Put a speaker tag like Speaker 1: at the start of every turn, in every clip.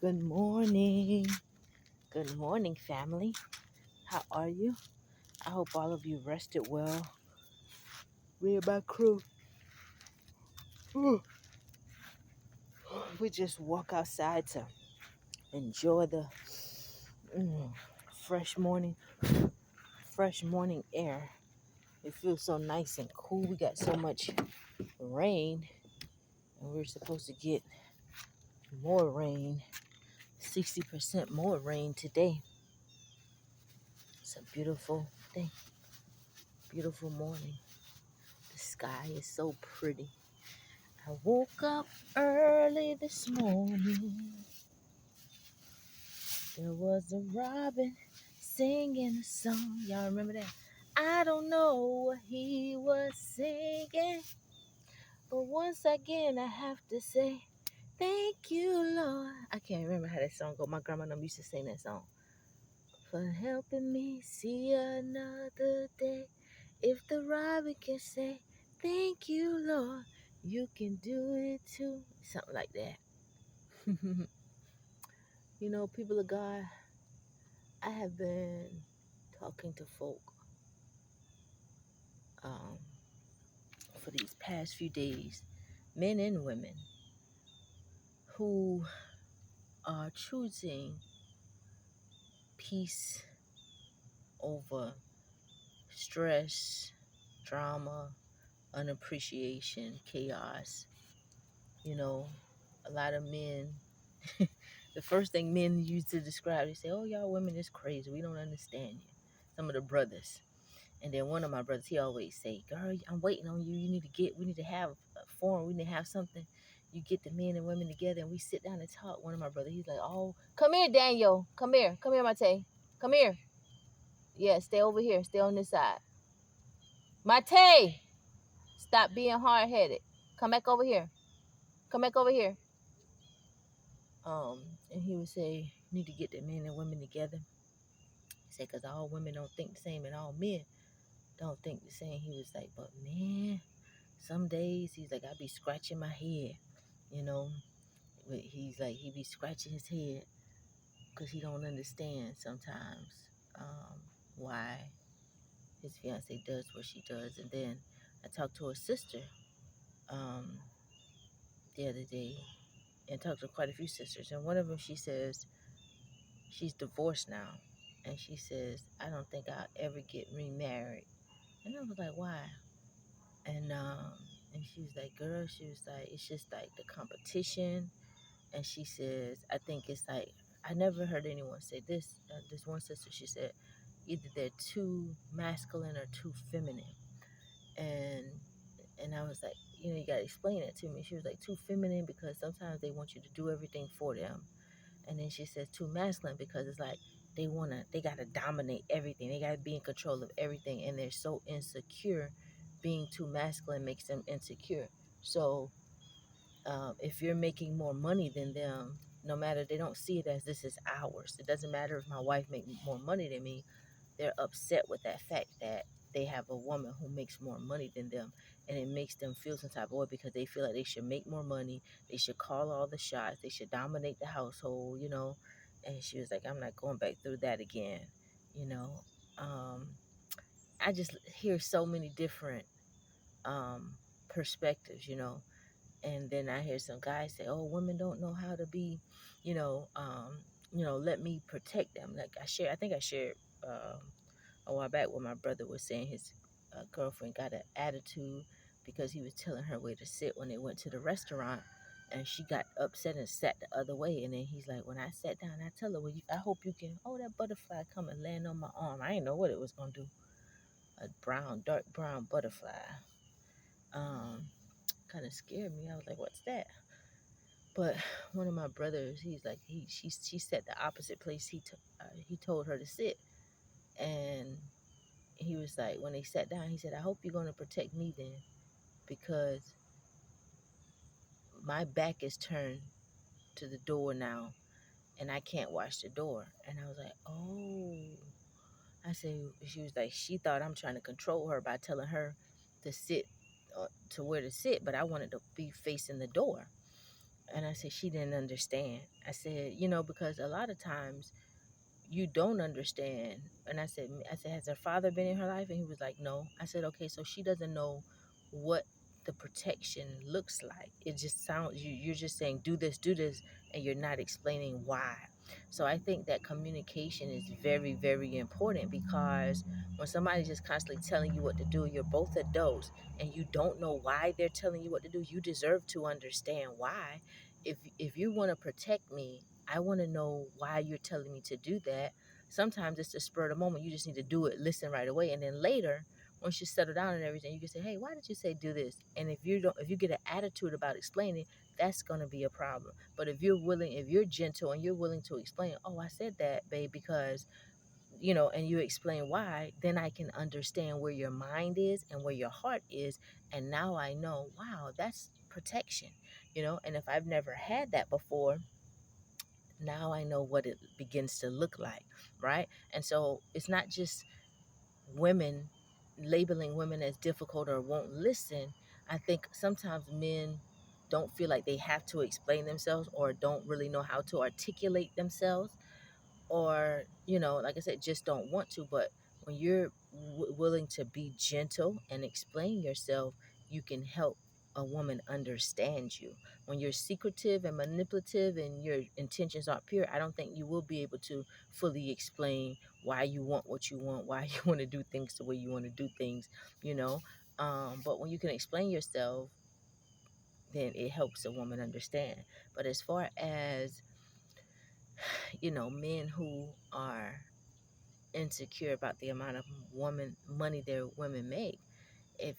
Speaker 1: Good morning. Good morning, family. How are you? I hope all of you rested well. Me and my crew, we just walk outside to enjoy the mm, fresh morning, fresh morning air. It feels so nice and cool. We got so much rain, and we're supposed to get more rain, 60% more rain today. It's a beautiful day, beautiful morning. The sky is so pretty. I woke up early this morning. There was a robin singing a song. Y'all remember that? I don't know what he was singing, but once again I have to say, thank you, Lord. I can't remember how that song go. My grandma and them used to sing that song. For helping me see another day. If the robin can say, thank you, Lord, you can do it too. Something like that. You know, people of God, I have been talking to folk um, for these past few days, men and women, who are choosing peace over stress, drama, unappreciation, chaos. You know, a lot of men, the first thing men use to describe, they say, oh, y'all women is crazy. We don't understand you. Some of the brothers. And then one of my brothers, he always say, girl, I'm waiting on you. We need to have a forum. We need to have something. You get the men and women together and we sit down and talk. One of my brothers, he's like, oh, come here, Daniel. Come here. Come here, Mate. Come here. Yeah, stay over here. Stay on this side. Mate, stop being hard-headed. Come back over here. Come back over here. And he would say, you need to get the men and women together. He said, because all women don't think the same and all men don't think the same. He was like, but man, some days he's like, I be scratching my head, you know. He's like, he be scratching his head because he don't understand sometimes why his fiance does what she does. And then I talked to a sister um, the other day and talked to quite a few sisters. And one of them, she says she's divorced now. And she says, I don't think I'll ever get remarried. And I was like, why? And she was like, girl, she was like, it's just like the competition. And she says, I think it's like, I never heard anyone say this. This one sister, she said, either they're too masculine or too feminine. And I was like, you gotta explain it to me. She was like, too feminine because sometimes they want you to do everything for them. And then she says too masculine because it's like they gotta dominate everything. They gotta be in control of everything, and they're so insecure. Being too masculine makes them insecure. So if you're making more money than them, no matter, they don't see it as this is ours. It doesn't matter if my wife makes more money than me. They're upset with that fact that they have a woman who makes more money than them, and it makes them feel some type of way because they feel like they should make more money, they should call all the shots, they should dominate the household. And she was like, I'm not going back through that again. you know um, I just hear so many different perspectives. And then I hear some guys say, oh, women don't know how to be, you know um, let me protect them. Like I think I shared a while back when my brother was saying his girlfriend got an attitude because he was telling her where to sit when they went to the restaurant, and she got upset and sat the other way. And then he's like, when I sat down, I tell her, well, I hope you can, oh, that butterfly come and land on my arm. I didn't know what it was going to do. A dark brown butterfly. um Kind of scared me. I was like, what's that? But one of my brothers, he's like, she sat the opposite place he told her to sit. And he was like, when they sat down, he said, I hope you're going to protect me then, because my back is turned to the door now and I can't watch the door. And I was like, oh. I said, she was like, she thought I'm trying to control her by telling her to sit, to where to sit, but I wanted to be facing the door. And I said, she didn't understand. I said, because a lot of times you don't understand. And I said, has her father been in her life? And he was like, no. I said, okay, so she doesn't know what the protection looks like. It just sounds, you're just saying, do this, and you're not explaining why. So I think that communication is very, very important, because when somebody's just constantly telling you what to do, you're both adults and you don't know why they're telling you what to do. You deserve to understand why. If you want to protect me, I want to know why you're telling me to do that. Sometimes it's the spur of the moment. You just need to do it, listen right away, and then later, once you settle down and everything, you can say, "Hey, why did you say do this?" And if you get an attitude about explaining, that's going to be a problem. But if you're gentle and you're willing to explain, "Oh, I said that, babe, because," and you explain why, then I can understand where your mind is and where your heart is, and now I know, wow, that's protection. And if I've never had that before, now I know what it begins to look like, right? And so it's not just women labeling women as difficult or won't listen. I think sometimes men don't feel like they have to explain themselves, or don't really know how to articulate themselves, or like I said, just don't want to. But when you're willing to be gentle and explain yourself, you can help a woman understand you. When you're secretive and manipulative and your intentions aren't pure, I don't think you will be able to fully explain why you want what you want, why you want to do things the way you want to do things you know but when you can explain yourself, then it helps a woman understand. But as far as men who are insecure about the amount of woman money their women make, if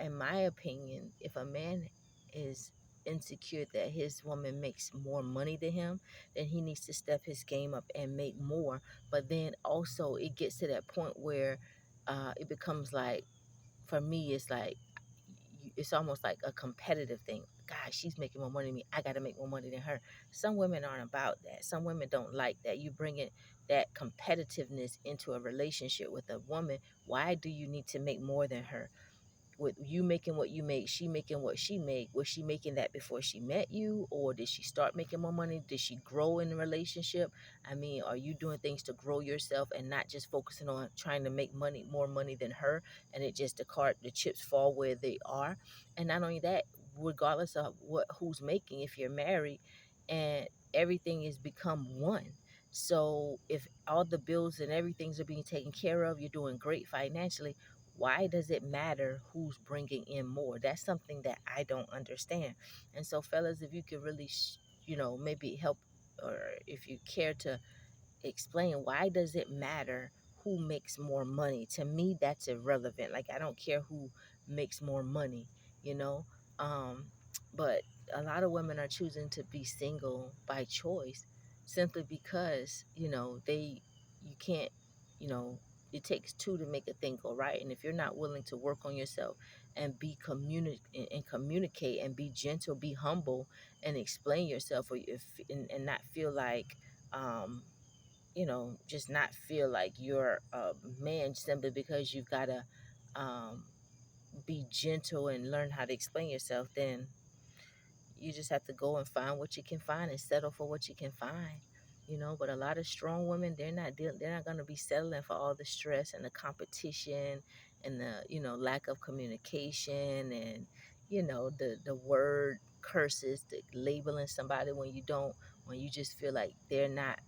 Speaker 1: in my opinion, if a man is insecure that his woman makes more money than him, then he needs to step his game up and make more. But then also it gets to that point where it becomes like, for me, it's like, it's almost like a competitive thing. Gosh, she's making more money than me, I got to make more money than her. Some women aren't about that. Some women don't like that. You bring in that competitiveness into a relationship with a woman. Why do you need to make more than her? With you making what you make, she making what she make, was she making that before she met you, or did she start making more money? Did she grow in the relationship? I mean, are you doing things to grow yourself and not just focusing on trying to make more money than her, and it just the chips fall where they are? And not only that, regardless of who's making, if you're married and everything is become one. So if all the bills and everything's are being taken care of, you're doing great financially, why does it matter who's bringing in more? That's something that I don't understand. And so, fellas, if you could really, maybe help, or if you care to explain, why does it matter who makes more money? To me, that's irrelevant. Like, I don't care who makes more money, you know. Um, but a lot of women are choosing to be single by choice, simply because you can't, you know it takes two to make a thing go right. And if you're not willing to work on yourself and communicate and be gentle, be humble, and explain yourself, or if and not feel like, just not feel like you're a man simply because you've got to be gentle and learn how to explain yourself, then you just have to go and find what you can find and settle for what you can find. But a lot of strong women, they're not going to be settling for all the stress and the competition and the lack of communication, and the word curses, the labeling somebody when you just feel like they're not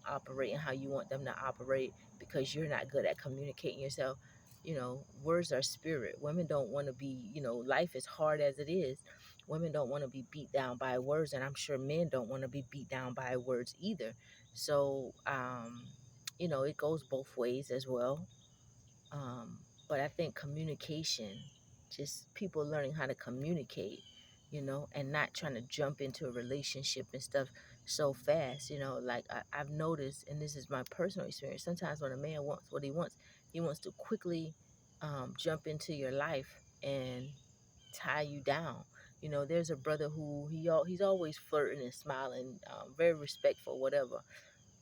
Speaker 1: operating how you want them to operate because you're not good at communicating yourself. Words are spirit. Women don't want to be, life is hard as it is. Women don't want to be beat down by words, and I'm sure men don't want to be beat down by words either. So it goes both ways as well. But I think communication, just people learning how to communicate, and not trying to jump into a relationship and stuff so fast. Like I've noticed, and this is my personal experience, sometimes when a man wants what he wants to quickly jump into your life and tie you down. There's a brother who he's always flirting and smiling, very respectful, whatever.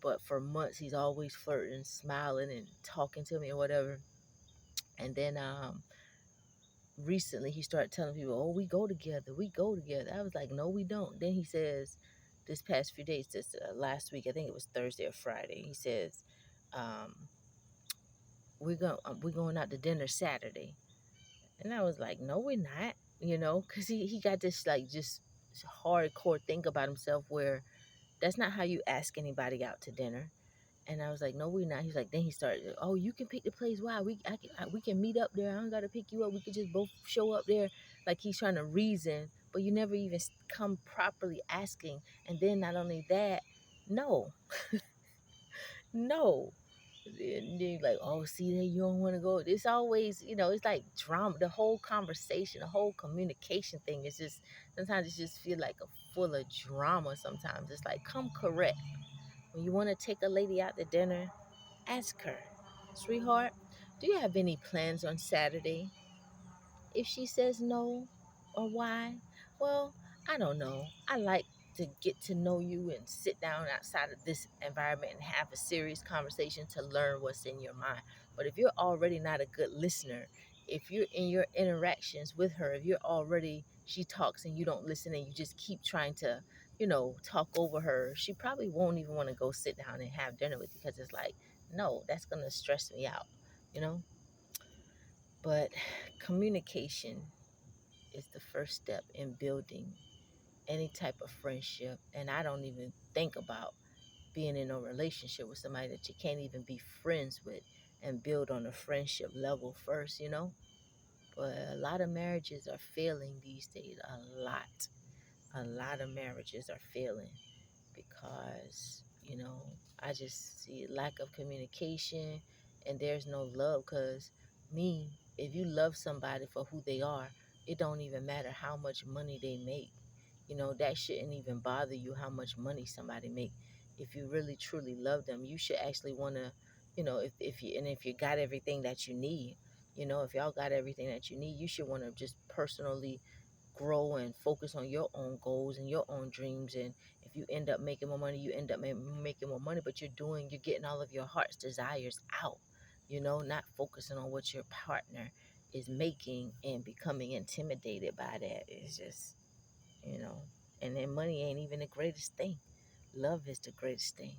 Speaker 1: But for months, he's always flirting, smiling, and talking to me or whatever. And then recently he started telling people, "Oh, we go together, we go together." I was like, "No, we don't." Then he says, this past few days, this last week, I think it was Thursday or Friday, he says, um, we're going out to dinner Saturday," and I was like, "No, we're not," because he got this like just hardcore think about himself where that's not how you ask anybody out to dinner. And I was like, "No, we're not." He's like, then he started, "Oh, you can pick the place. Why? We can meet up there. I don't gotta pick you up. We could just both show up there." Like he's trying to reason, but you never even come properly asking. And then not only that, no, no. And then like, "Oh, see there, you don't want to go." It's always, it's like drama. The whole conversation, the whole communication thing is just sometimes it just feel like a full of drama. Sometimes it's like, come correct. When you want to take a lady out to dinner, ask her, "Sweetheart, do you have any plans on Saturday?" If she says no, or why, well, I don't know. I like to get to know you and sit down outside of this environment and have a serious conversation to learn what's in your mind. But if you're already not a good listener, if you're in your interactions with her, if you're already, she talks and you don't listen and you just keep trying to, talk over her, she probably won't even want to go sit down and have dinner with you because it's like, no, that's going to stress me out, you know? But communication is the first step in building any type of friendship. And I don't even think about being in a relationship with somebody that you can't even be friends with and build on a friendship level first. But a lot of marriages are failing these days. A lot of marriages are failing because, I just see lack of communication and there's no love. Because me, if you love somebody for who they are, it don't even matter how much money they make. That shouldn't even bother you how much money somebody make. If you really truly love them, you should actually want to, if you got everything that you need, if y'all got everything that you need, you should want to just personally grow and focus on your own goals and your own dreams. And if you end up making more money, you end up making more money, but you're getting all of your heart's desires out, not focusing on what your partner is making and becoming intimidated by that. It's just, you know, and then money ain't even the greatest thing. Love is the greatest thing.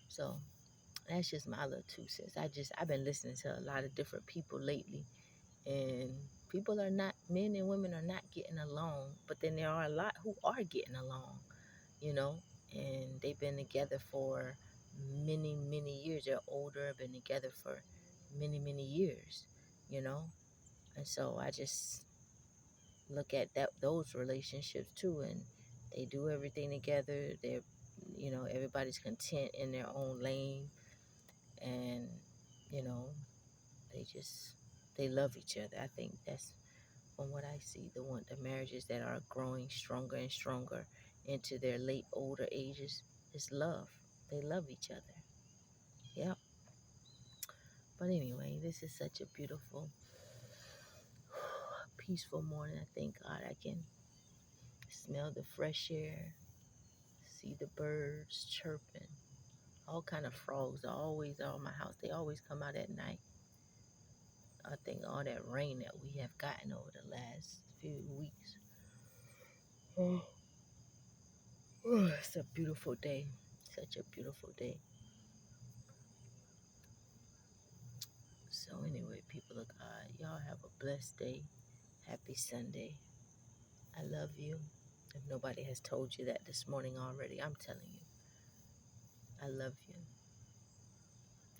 Speaker 1: So that's just my little 2 cents. I've been listening to a lot of different people lately, and people are not, men and women are not getting along, but then there are a lot who are getting along, you know and they've been together for many many years. They're older, been together for many many years, you know and so I just look at those relationships too, and they do everything together. They're, everybody's content in their own lane, and you know they love each other. I think that's, from what I see, the marriages that are growing stronger and stronger into their late older ages is love. They love each other. Yep. But anyway, this is such a beautiful, peaceful morning. I thank God I can smell the fresh air, see the birds chirping. All kind of frogs are always out of my house. They always come out at night. I think all that rain that we have gotten over the last few weeks. Oh, it's a beautiful day. Such a beautiful day. So anyway, people of God, y'all have a blessed day. Happy Sunday. I love you. If nobody has told you that this morning already, I'm telling you, I love you.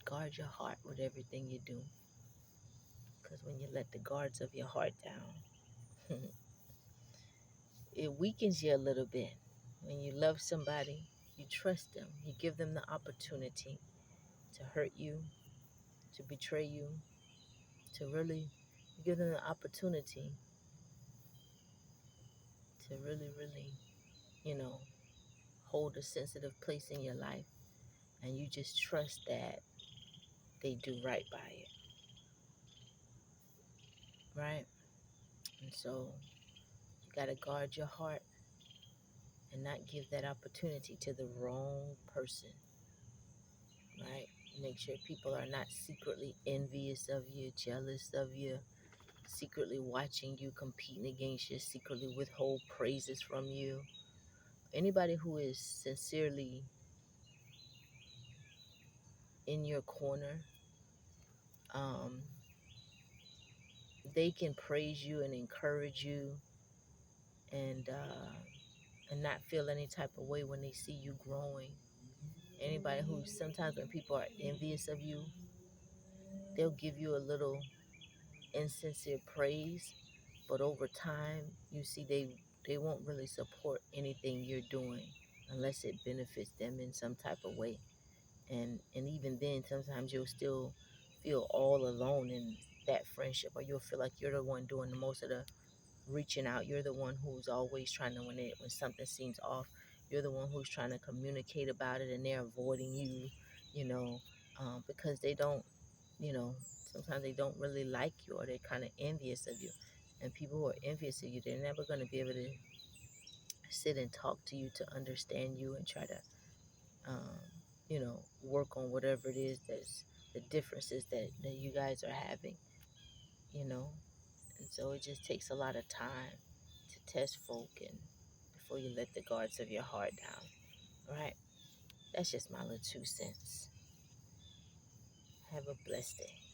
Speaker 1: Guard your heart with everything you do. Because when you let the guards of your heart down, it weakens you a little bit. When you love somebody, you trust them, you give them the opportunity to hurt you, to betray you, to really give them the opportunity to really, really, you know, hold a sensitive place in your life, and you just trust that they do right by it, right? And so you got to guard your heart and not give that opportunity to the wrong person, right? Make sure people are not secretly envious of you, jealous of you, secretly watching you, competing against you, secretly withhold praises from you. Anybody who is sincerely in your corner, um, they can praise you and encourage you, and not feel any type of way when they see you growing. Anybody who, sometimes when people are envious of you, they'll give you a little insincere praise, but over time you see they won't really support anything you're doing unless it benefits them in some type of way. And even then, sometimes you'll still feel all alone in that friendship, or you'll feel like you're the one doing the most of the reaching out. You're the one who's always trying to, when something seems off, you're the one who's trying to communicate about it, and they're avoiding you, you know, because they don't, you know, sometimes they don't really like you, or they're kind of envious of you. And people who are envious of you, they're never going to be able to sit and talk to you to understand you and try to, um, work on whatever it is that's the differences that you guys are having, you know. And so it just takes a lot of time to test folk, and before you let the guards of your heart down. All right. That's just my little 2 cents. Have a blessed day.